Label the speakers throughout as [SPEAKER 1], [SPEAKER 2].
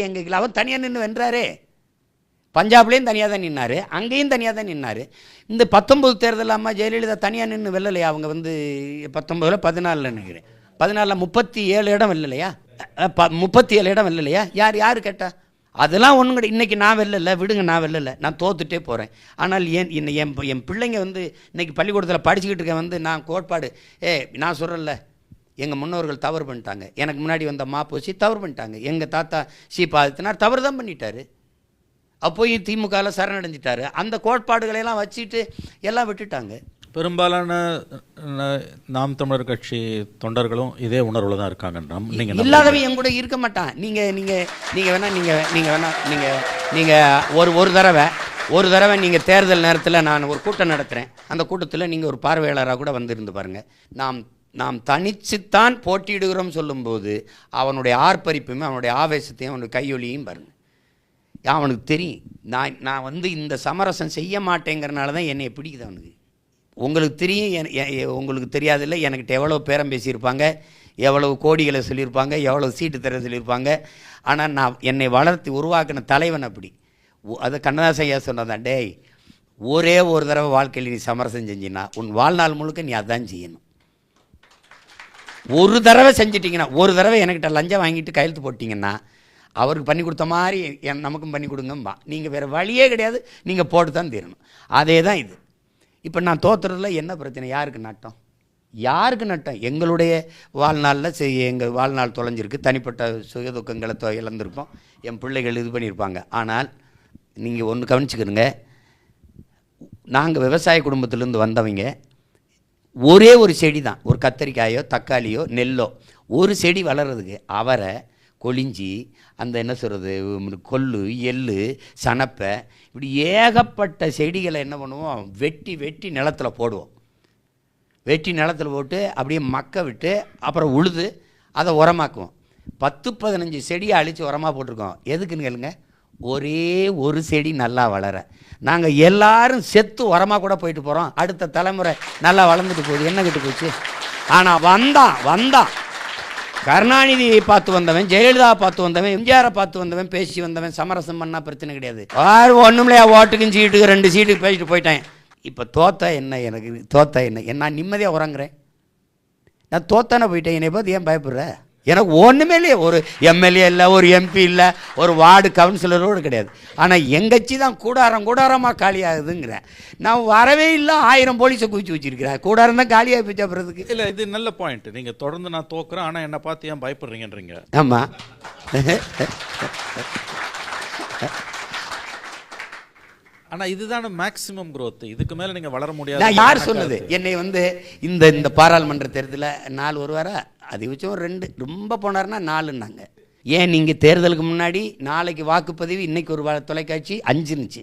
[SPEAKER 1] எங்க அவர் தனியாக நின்று வென்றாரே. பஞ்சாப்லேயும் தனியாக தான் நின்னார், அங்கேயும் தனியாக தான் நின்னார். இந்த 19 தேர்தல் அம்மா ஜெயலலிதா தனியாக நின்று வெல்லலையா? அவங்க 19 14 நினைக்கிறேன், 14 37 இடம் வெல்லலையா? 37 இடம் வெல்லலையா? யார் கேட்டா? அதெல்லாம் ஒன்றும் கிடையாது. இன்றைக்கி நான் வெல்லலை, விடுங்க, நான் வெல்லலை, நான் தோத்துட்டே போகிறேன். ஆனால் என் பிள்ளைங்க இன்றைக்கி பள்ளிக்கூடத்தில் படிச்சுக்கிட்டு இருக்கேன் நான் கோட்பாடு நான் சொல்கிறேன்ல, எங்கள் முன்னோர்கள் தவறு பண்ணிட்டாங்க, எனக்கு முன்னாடி வந்த மாப்போசி தவறு பண்ணிட்டாங்க, எங்கள் தாத்தா சீபாதித்தனார் தவறு தான் பண்ணிட்டார், அப்போய் திமுகவில் சரணடைஞ்சிட்டாரு. அந்த கோட்பாடுகளையெல்லாம் வச்சுட்டு எல்லாம் விட்டுட்டாங்க.
[SPEAKER 2] பெரும்பாலான நாம் தமிழர் கட்சி தொண்டர்களும் இதே உணர்வில் தான் இருக்காங்க. நீங்கள்
[SPEAKER 1] இல்லாதவன் என் கூட இருக்க மாட்டான். நீங்கள் ஒரு தடவை நீங்கள் தேர்தல் நேரத்தில் நான் ஒரு கூட்டம் நடத்துகிறேன், அந்த கூட்டத்தில் நீங்கள் ஒரு பார்வையாளராக கூட வந்திருந்து பாருங்கள். நாம் தனிச்சுத்தான் போட்டியிடுகிறோம் சொல்லும்போது அவனுடைய ஆர்ப்பரிப்புமே அவனுடைய ஆவேசத்தையும் அவனுடைய கையொலியும் பாருங்கள். அவனுக்கு தெரியும் நான் இந்த சமரசம் செய்ய மாட்டேங்கிறனால தான் என்னை பிடிக்குது அவனுக்கு. உங்களுக்கு தெரியும், உங்களுக்கு தெரியாதில்லை, எனக்கிட்ட எவ்வளோ பேரம் பேசியிருப்பாங்க, எவ்வளவு கோடிகளை சொல்லியிருப்பாங்க, எவ்வளோ சீட்டு தர சொல்லியிருப்பாங்க. ஆனால் என்னை வளர்த்து உருவாக்கின தலைவன் அப்படி. அதை கண்ணதாசன் ஐயா சொன்னதான், டேய் ஒரே ஒரு தடவை வாழ்க்கையில் நீ சமரசம் செஞ்சின்னா உன் வாழ்நாள் முழுக்க நீ அதான் செய்யணும். ஒரு தடவை செஞ்சிட்டிங்கன்னா, ஒரு தடவை என்கிட்ட லஞ்சம் வாங்கிட்டு கையெழுத்து போட்டிங்கன்னா அவருக்கு பண்ணி கொடுத்த மாதிரி நமக்கும் பண்ணி கொடுங்கம்பா. நீங்கள் வேறு வழியே கிடையாது, நீங்கள் போட்டு தான் தீரணும். அதே தான் இது. இப்போ நான் தோற்றுறதுல என்ன பிரச்சனை? யாருக்கு நட்டம்? எங்களுடைய வாழ்நாளில் எங்கள் வாழ்நாள் தொலைஞ்சிருக்கு, தனிப்பட்ட சுயதுக்கங்களை இழந்திருப்போம், என் பிள்ளைகள் இது பண்ணியிருப்பாங்க. ஆனால் நீங்கள் ஒன்று கவனிச்சுக்கிறங்க, நாங்கள் விவசாய குடும்பத்திலேருந்து வந்தவங்க, ஒரே ஒரு செடி தான், ஒரு கத்தரிக்காயோ தக்காளியோ நெல்லோ ஒரு செடி வளர்கிறதுக்கு அவரை கொளிஞ்சி அந்த என்ன சொல்கிறது, கொள்ளு, எள்ளு, சனப்பை, இப்படி ஏகப்பட்ட செடிகளை என்ன பண்ணுவோம், வெட்டி நிலத்தில் போடுவோம். வெட்டி நிலத்தில் போட்டு அப்படியே மக்க விட்டு அப்புறம் உழுது அதை உரமாக்குவோம். 10-15 செடியை அழித்து உரமாக போட்டிருக்கோம். எதுக்குன்னு கேளுங்க, ஒரே ஒரு செடி நல்லா வளர. நாங்கள் எல்லாரும் செத்து உரமாக கூட போயிட்டு போகிறோம், அடுத்த தலைமுறை நல்லா வளர்ந்துட்டு போகுது, என்ன கிட்டு போச்சு. ஆனால் வந்தான் கருணாநிதியை பார்த்து வந்தவன், ஜெயலலிதா பார்த்து வந்தவன், எம்ஜிஆரை பார்த்து வந்தவன், பேசி வந்தவன், சமரசம் பண்ணால் பிரச்சனை கிடையாது. ஒன்றும்லையா, ஓட்டுக்கும் சீட்டுக்கு 2 சீட்டுக்கு பேசிட்டு போயிட்டேன். இப்போ தோத்தா என்ன நான் நிம்மதியாக உறங்குறேன். நான் தோத்தானே போயிட்டேன், என்னை பார்த்து ஏன் பயப்படுற? எனக்கு ஒன்றுமே இல்லையே, ஒரு எம்எல்ஏ இல்லை, ஒரு எம்பி இல்லை, ஒரு வார்டு கவுன்சிலரோடு கிடையாது. ஆனால் எங்கச்சி தான் கூடாரமாக காலியாகுதுங்கிறேன். நான் வரவே இல்லை, 1000 போலீஸை குவிச்சு வச்சிருக்கிறேன், கூடாரம் தான் காலியாக போச்சு. அப்புறத்துக்கு
[SPEAKER 2] இல்லை, இது நல்ல பாயிண்ட். நீங்கள் தொடர்ந்து நான் தோக்குறேன், ஆனால் என்னை பார்த்து ஏன் பயப்படுறீங்கன்றீங்க.
[SPEAKER 1] ஆமாம்,
[SPEAKER 2] ஆனால் இதுதான மேக்ஸிமம் growth. இதுக்கு மேலே நீங்கள் வளர முடியாது.
[SPEAKER 1] யார் சொன்னது? என்னை இந்த பாராளுமன்ற தேர்தலில் 4 வருவாரா, அதிகபட்சம் 2, ரொம்ப போனார்னா 4ன்னாங்க. ஏன் நீங்கள் தேர்தலுக்கு முன்னாடி நாளைக்கு வாக்குப்பதிவு, இன்றைக்கி ஒரு தொலைக்காட்சி 5ன்னுச்சு,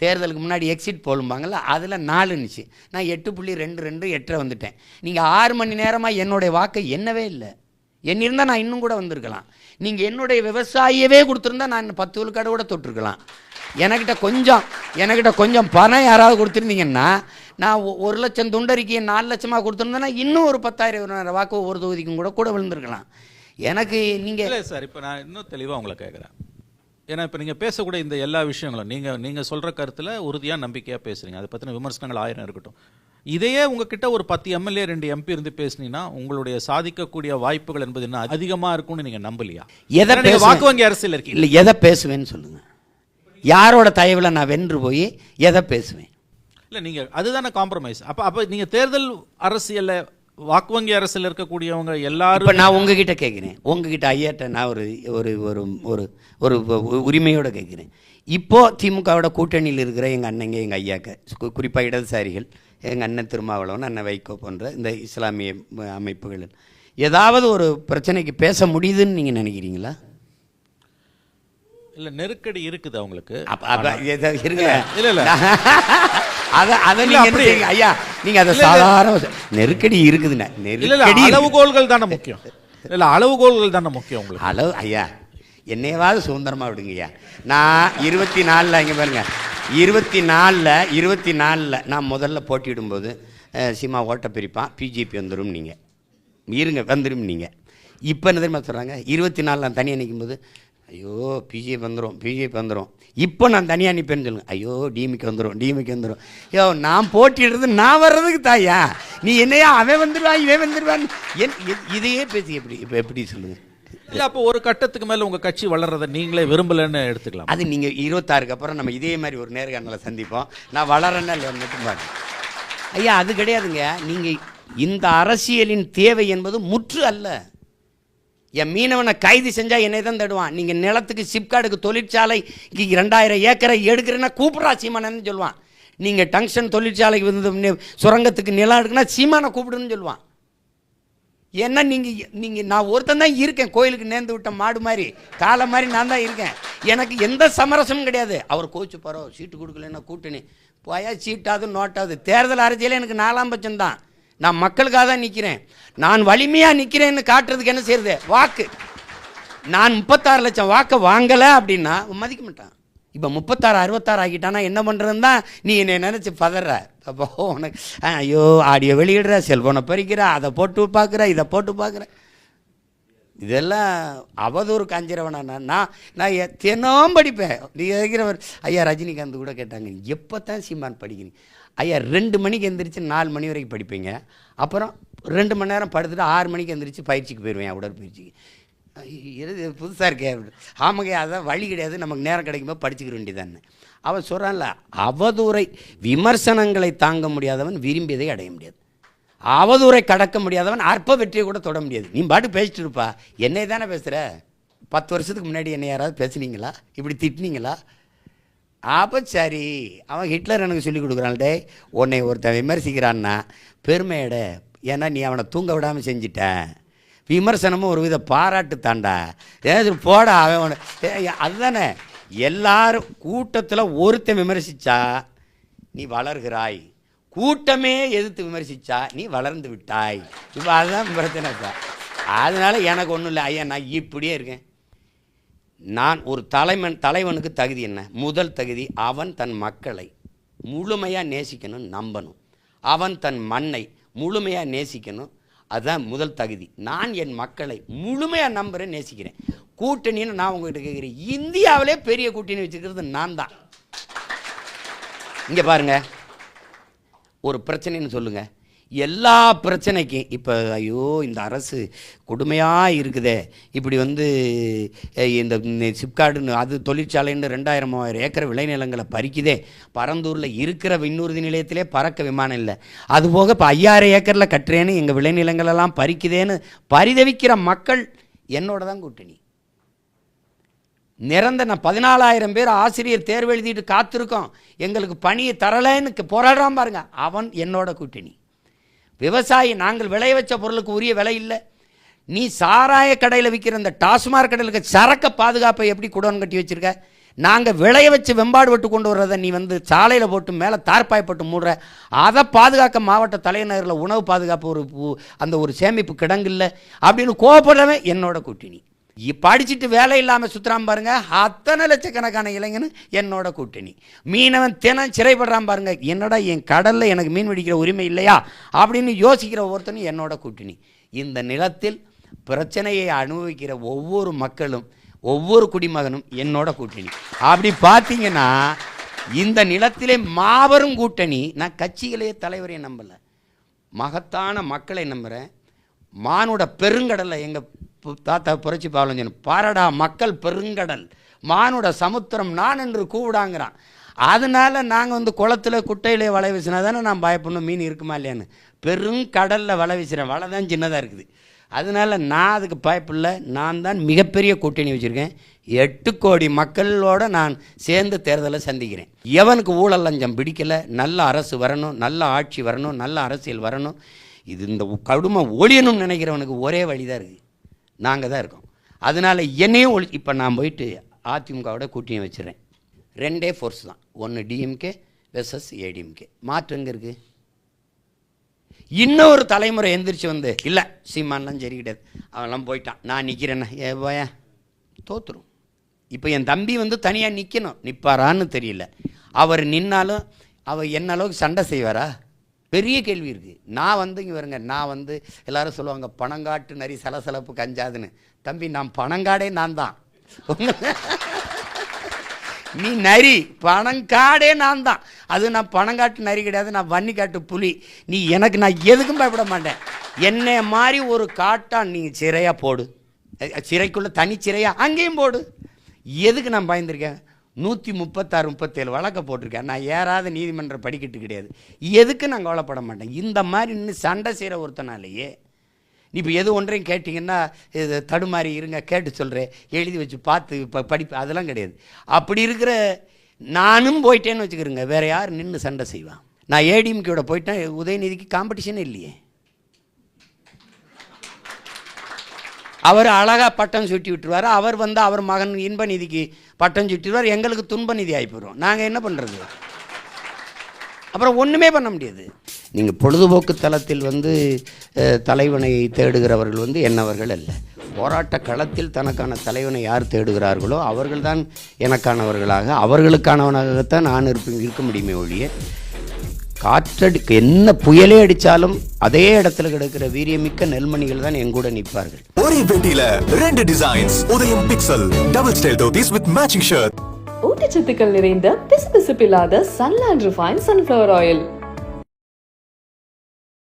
[SPEAKER 1] தேர்தலுக்கு முன்னாடி எக்ஸிட் போலும்பாங்கள்ல, அதில் 4ன்னுச்சு. நான் 8.22 8 வந்துட்டேன். நீங்கள் 6 மணி நேரமாக என்னுடைய வாக்கை எண்ணவே இல்லை. எண்ணிருந்தால் நான் இன்னும் கூட வந்திருக்கலாம். நீங்கள் என்னுடைய விவசாயியவே கொடுத்துருந்தா நான் 10 விழுக்காடு கூட தொட்டிருக்கலாம். எனக்கிட்ட கொஞ்சம் பணம் யாராவது கொடுத்துருந்தீங்கன்னா, நான் 1 லட்சம் துண்டறிக்கையை 4 லட்சமாக கொடுத்துருந்தேன்னா இன்னும் ஒரு 10,000 வாக்கு ஒவ்வொரு தொகுதிக்கும் கூட விழுந்திருக்கலாம். எனக்கு நீங்கள்
[SPEAKER 2] இல்லை சார், இப்போ நான் இன்னும் தெளிவாக உங்களை கேட்குறேன். ஏன்னா இப்போ நீங்கள் பேசக்கூடிய இந்த எல்லா விஷயங்களும் நீங்கள் சொல்கிற கருத்தில் உறுதியாக நம்பிக்கையாக பேசுகிறீங்க. அதை பற்றின விமர்சனங்கள் 1000 இருக்கட்டும். இதையே உங்ககிட்ட ஒரு 10 எம்எல்ஏ 2 எம்பி இருந்து பேசுனீங்கன்னா உங்களுடைய சாதிக்கக்கூடிய வாய்ப்புகள் என்பது என்ன அதிகமாக இருக்கும்னு நீங்கள் நம்பலையா? வாக்கு வங்கி அரசியல் இருக்கு
[SPEAKER 1] இல்லை, எதை பேசுவேன்னு சொல்லுங்கள். யாரோட தயவில் நான் வென்று போய் எதை பேசுவேன்?
[SPEAKER 2] இல்லை, நீங்கள் அதுதானே காம்ப்ரமைஸ். அப்போ நீங்கள் தேர்தல் அரசியலில் வாக்கு வங்கி அரசியல் இருக்கக்கூடியவங்க எல்லாரும். இப்போ
[SPEAKER 1] நான் உங்ககிட்ட கேட்குறேன், உங்ககிட்ட ஐயாட்ட நான் ஒரு உரிமையோடு கேட்குறேன். இப்போது திமுகவோட கூட்டணியில் இருக்கிற எங்கள் அண்ணங்க, எங்கள் ஐயாக்க, குறிப்பாக இடதுசாரிகள், எங்கள் அண்ணன் திருமாவளவன், அண்ணன் வைகோ போன்ற இந்த இஸ்லாமிய அமைப்புகள் ஏதாவது ஒரு பிரச்சனைக்கு பேச முடியுதுன்னு நீங்கள் நினைக்கிறீங்களா?
[SPEAKER 2] இல்லை, நெருக்கடி இருக்குது அவங்களுக்கு.
[SPEAKER 1] இருங்க, ஐயா நீங்க அதை சாதாரண நெருக்கடி இருக்குதுண்ணா. நெருக்கடி
[SPEAKER 2] அளவுகோல்கள் தானே முக்கியம். இல்லை, அளவுகோல்கள் தானே முக்கியம் உங்களுக்கு.
[SPEAKER 1] ஐயா என்னையாவது சுதந்திரமா விடுங்கய்யா. நான் 24 இங்கே பாருங்க, 24 நான் முதல்ல போட்டியிடும்போது சீமா ஓட்ட பிரிப்பான், பிஜேபி வந்துடும், நீங்கள் இருங்க வந்துடும் நீங்கள். இப்போ என்ன தெரியுமா சொல்கிறாங்க, 24 நான் தனியாக நிற்கும்போது ஐயோ பிஜேபி வந்துடும். இப்போ நான் தனியாக நிற்பேன்னு சொல்லுங்க, ஐயோ டிஎம்கே வந்துடும். ஐயோ நான் போட்டிடுறது நான் வர்றதுக்கு தாயா, நீ என்னையா அவன் வந்துடுவான் இவன் வந்துடுவான், இதையே பேசி எப்படி சொல்லுங்கள்.
[SPEAKER 2] இல்லை, அப்போ ஒரு கட்டத்துக்கு மேலே உங்கள் கட்சி வளர்றதை நீங்களே விரும்பலைன்னு எடுத்துக்கலாம்.
[SPEAKER 1] அது நீங்கள் 26க்கு அப்புறம் நம்ம இதே மாதிரி ஒரு நேர்காணலை சந்திப்போம். நான் வளரேன்னா இல்லை மட்டும் பாருங்க ஐயா, அது கிடையாதுங்க. நீங்கள் இந்த அரசியலின் தேவை என்பது முற்று அல்ல. என் மீனவனை கைது செஞ்சால் என்னை தான் தடுவான். நீங்கள் நிலத்துக்கு சிப்காடுக்கு தொழிற்சாலைக்கு 2000 ஏக்கரை எடுக்கிறேன்னா கூப்பிட்றா சீமானன்னு சொல்லுவான். நீங்கள் டங்ஷன் தொழிற்சாலைக்கு வந்து சுரங்கத்துக்கு நிலம் எடுக்குன்னா சீமானை கூப்பிடுன்னு சொல்லுவான். ஏன்னா நீங்கள் நான் ஒருத்தன் தான் இருக்கேன், கோயிலுக்கு நேர்ந்து விட்ட மாடு மாதிரி காலை மாதிரி நான் தான் இருக்கேன். எனக்கு எந்த சமரசமும் கிடையாது. அவர் கோச்சு போகிறோம், சீட்டு கொடுக்கலன்னா கூட்டணி போயா, சீட்டாவது நோட்டாவது. தேர்தல் அரசியலே எனக்கு 4ஆம் பட்சம் தான். நான் மக்களுக்காக தான் நிற்கிறேன். நான் வலிமையாக நிற்கிறேன்னு காட்டுறதுக்கு என்ன செய்யுது? வாக்கு. நான் 36 லட்சம் வாக்கை வாங்கலை அப்படின்னா மதிக்க மாட்டான். இப்போ 36 66 ஆகிட்டானா என்ன பண்ணுறதுன்னு தான் நீ என்னை நினச்சி பதற. அப்போ உனக்கு ஐயோ ஆடியோ வெளியிடுற, செல்ஃபோனை பறிக்கிற, அதை போட்டு பார்க்குற, இதை போட்டு பார்க்குற, இதெல்லாம் அவதூறு காஞ்சிரவனா. நான் தினம் படிப்பேன். நீ இருக்கிறவர் ஐயா ரஜினிகாந்த் கூட கேட்டாங்க, எப்போ தான் சீமான் படிக்கிறீங்க? ஐயா 2 மணிக்கு எந்திரிச்சு 4 மணி வரைக்கும் படிப்பீங்க, அப்புறம் 2 மணி நேரம் படுத்துட்டு 6 மணிக்கு எந்திரிச்சு பயிற்சிக்கு போயிடுவேன், உடற்பயிற்சிக்கு. இது புதுசாக இருக்கே. ஆமாங்க, அதான் வழி கிடையாது, நமக்கு நேரம் கிடைக்கும்போது படிச்சுக்கிற வேண்டியதானே. அவன் சொல்கிறான்ல, அவதூறை விமர்சனங்களை தாங்க முடியாதவன் விரும்பியதை அடைய முடியாது, அவதூறை கடக்க முடியாதவன் அற்ப வெற்றியை கூட தொட முடியாது. நீ பாட்டு பேசிட்டு இருப்பா, என்னை தானே பேசுகிற. 10 வருஷத்துக்கு முன்னாடி என்னை யாராவது பேசுனீங்களா, இப்படி திட்டினீங்களா? அப்போ சரி, அவன் ஹிட்லர் எனக்கு சொல்லிக் கொடுக்குறான்டே, உன்னை ஒருத்தன் விமர்சிக்கிறான்னா பெருமையிட, ஏன்னா நீ அவனை தூங்க விடாமல் செஞ்சிட்ட. விமர்சனமும் ஒரு வித பாராட்டு தாண்டா, ஏதாவது போடா அவன். அதுதானே, எல்லாரும் கூட்டத்தில் ஒருத்தன் விமர்சித்தா நீ வளர்கிறாய், கூட்டமே எதிர்த்து விமர்சித்தா நீ வளர்ந்து விட்டாய். இப்போ அதுதான் பிரச்சனைப்பா. அதனால் எனக்கு ஒன்றும் இல்லை ஐயா, நான் இப்படியே இருக்கேன். நான் ஒரு தலைவனுக்கு தகுதி என்ன? முதல் தகுதி, அவன் தன் மக்களை முழுமையாக நேசிக்கணும், நம்பணும். அவன் தன் மண்ணை முழுமையாக நேசிக்கணும், அதுதான் முதல் தகுதி. நான் என் மக்களை முழுமையாக நம்புகிறேன், நேசிக்கிறேன். கூட்டணின்னு நான் உங்கள்கிட்ட கேட்குறேன், இந்தியாவிலே பெரிய கூட்டணி வச்சுக்கிறது நான் தான். இங்கே பாருங்கள், ஒரு பிரச்சனைன்னு சொல்லுங்கள், எல்லா பிரச்சனைக்கும் இப்போ ஐயோ இந்த அரசு கொடுமையாக இருக்குதே, இப்படி வந்து இந்த சிப்காடுன்னு அது தொழிற்சாலைன்னு 2000-3000 ஏக்கர் விளைநிலங்களை பறிக்குதே, பரந்தூரில் இருக்கிற விண்ணூர்தி நிலையத்திலே பறக்க விமானம் இல்லை, அதுபோக இப்போ 5000 ஏக்கரில் கட்டுறேன்னு எங்கள் விளைநிலங்களெல்லாம் பறிக்குதேன்னு பரிதவிக்கிற மக்கள் என்னோட தான் கூட்டணி. நான் 14,000 பேர் ஆசிரியர் தேர்வு எழுதிட்டு காத்திருக்கோம், எங்களுக்கு பணியை தரலைன்னு போராடுறான் பாருங்க, அவன் என்னோட கூட்டணி. விவசாயி, நாங்கள் விளைய வச்ச பொருளுக்கு உரிய விலை இல்லை, நீ சாராய கடையில் விற்கிற இந்த டாஸ்மாக் கடையில் சரக்க பாதுகாப்பை எப்படி குடோன் கட்டி வச்சுருக்க? நாங்கள் விளைய வச்சு வெம்பாடு விட்டு கொண்டு வர்றதை நீ வந்து சாலையில் போட்டு மேலே தார்பாய் போட்டு மூடுற, அதை பாதுகாக்க மாவட்ட தலைநகரில் உணவு பாதுகாப்பு அந்த ஒரு சேமிப்பு கிடங்கு இல்லை அப்படின்னு கோவப்படுறவன் என்னோட கூட்டணி. படிச்சுட்டு வேலை இல்லாமல் சுற்றுறான் பாருங்க, அத்தனை லட்சக்கணக்கான இளைஞனு என்னோட கூட்டணி. மீனவன் தினம் சிறைப்படுறான் பாருங்க, என்னடா என் கடலில் எனக்கு மீன் பிடிக்கிற உரிமை இல்லையா அப்படின்னு யோசிக்கிற ஒவ்வொருத்தனும் என்னோட கூட்டணி. இந்த நிலத்தில் பிரச்சனையை அனுபவிக்கிற ஒவ்வொரு மக்களும் ஒவ்வொரு குடிமகனும் என்னோட கூட்டணி. அப்படி பார்த்தீங்கன்னா இந்த நிலத்திலே மாபெரும் கூட்டணி. நான் கட்சிகளையே தலைவரையை நம்பலை, மகத்தான மக்களை நம்புகிறேன். மானுட பெருங்கடலை எங்கள் தாத்தா புரட்சி பாவலஞ்சன் பாரடா மக்கள் பெருங்கடல் மானுட சமுத்திரம் நான் என்று கூவிடாங்கிறான். அதனால நாங்கள் வந்து குளத்தில் குட்டையிலே வலை வீசினா தானே நான் பயப்படணும், மீன் இருக்குமா இல்லையான்னு. பெருங்கடலில் வலை வீசுகிறேன், வலை தான் சின்னதாக இருக்குது. அதனால் நான் அதுக்கு பயப்பில்லை. நான் தான் மிகப்பெரிய கூட்டணி வச்சுருக்கேன். 8 கோடி மக்களோட நான் சேர்ந்து தேர்தலை சந்திக்கிறேன். எவனுக்கு ஊழல் லஞ்சம் பிடிக்கலை, நல்ல அரசு வரணும், நல்ல ஆட்சி வரணும், நல்ல அரசியல் வரணும், இது இந்த கடுமை ஒழியணும்னு நினைக்கிறவனுக்கு ஒரே வழி தான் இருக்குது, நாங்கள் தான் இருக்கோம். அதனால் என்னையும் இப்போ நான் போயிட்டு அதிமுகவோட கூட்டணி வச்சுறேன். 2 ஃபோர்ஸ் தான், ஒன்று டிஎம்கே வெர்சஸ் ஏடிஎம்கே. மாற்று எங்கே இருக்குது? இன்னொரு தலைமுறை எந்திரிச்சு வந்து இல்லை சீமான்லாம் சரி கிடையாது, அவன்லாம் போயிட்டான், நான் நிற்கிறேன்னா ஏ போயா தோற்றுரும். இப்போ என் தம்பி வந்து தனியாக நிற்கணும், நிற்பாரான்னு தெரியல. அவர் நின்னாலும் அவர் என்ன அளவுக்கு சண்டை செய்வாரா? பெரிய கேள்வி இருக்குது. நான் வந்து இங்கே வருங்க, நான் வந்து எல்லோரும் சொல்லுவாங்க பணங்காட்டு நரி சலசலப்பு கஞ்சாதுன்னு. தம்பி, நான் பணங்காடே நான் தான். நீ நரி, பணங்காடே நான் தான். அது நான் பணங்காட்டு நரி கிடையாது, நான் வன்னிக்காட்டு புலி. நீ எனக்கு நான் எதுக்கும் பயப்பட மாட்டேன். என்னை மாதிரி ஒரு காட்டான் நீங்கள் சிறையாக போடு, சிறைக்குள்ளே தனி சிறையாக அங்கேயும் போடு. எதுக்கு நான் பயந்துருக்கேன்? 136 37 வழக்க போட்டிருக்கேன். நான் ஏறாத நீதிமன்ற படிக்கட்டு கிடையாது. எதுக்கு நான் கவலைப்பட மாட்டேன். இந்த மாதிரி இன்னும் சண்டை செய்கிற ஒருத்தனாலேயே நீ இப்போ எது ஒன்றையும் கேட்டிங்கன்னா இது தடுமாறி இருங்க, கேட்டு சொல்கிறேன், எழுதி வச்சு பார்த்து இப்போ படிப்பு, அதெல்லாம் கிடையாது. அப்படி இருக்கிற நானும் போயிட்டேன்னு வச்சுக்கிறேங்க, வேறு யார் நின்று சண்டை செய்வான்? நான் ஏடிஎம்கேயோட போயிட்டேன், உதயநிதிக்கு காம்படிஷனே இல்லையே. அவர் அழகாக பட்டம் சுட்டி விட்டுருவார். அவர் வந்து அவர் மகன் இன்ப நிதிக்கு பட்டம் சுட்டிடுவார். எங்களுக்கு துன்ப நிதி ஆகி போயிடும். நாங்கள் என்ன பண்ணுறது? அப்புறம் ஒன்றுமே பண்ண முடியாது. நீங்கள் பொழுதுபோக்கு தளத்தில் வந்து தலைவனை தேடுகிறவர்கள் வந்து என்னவர்கள் அல்ல. போராட்ட களத்தில் தனக்கான தலைவனை யார் தேடுகிறார்களோ அவர்கள்தான் எனக்கானவர்களாக, அவர்களுக்கானவனாகத்தான் நான் இருக்க முடியுமே ஒழிய, காற்றடிக்க என்ன புயலே அடித்தாலும் அதே இடத்துல கிடக்கிற வீரியமிக்க நெல்மணிகள் தான் எங்கூட நிற்பார்கள்.
[SPEAKER 3] ஒரே பெட்டியில 2 டிசைன்ஸ். உதயம் pixel double style dhotis with matching shirt.
[SPEAKER 4] ஊட்டச்சத்துக்கள் நிறைந்த பிசுபிசுப்பில்லாத சன்லேண்ட் ரிஃபைன் சன்ஃப்ளவர் ஆயில்.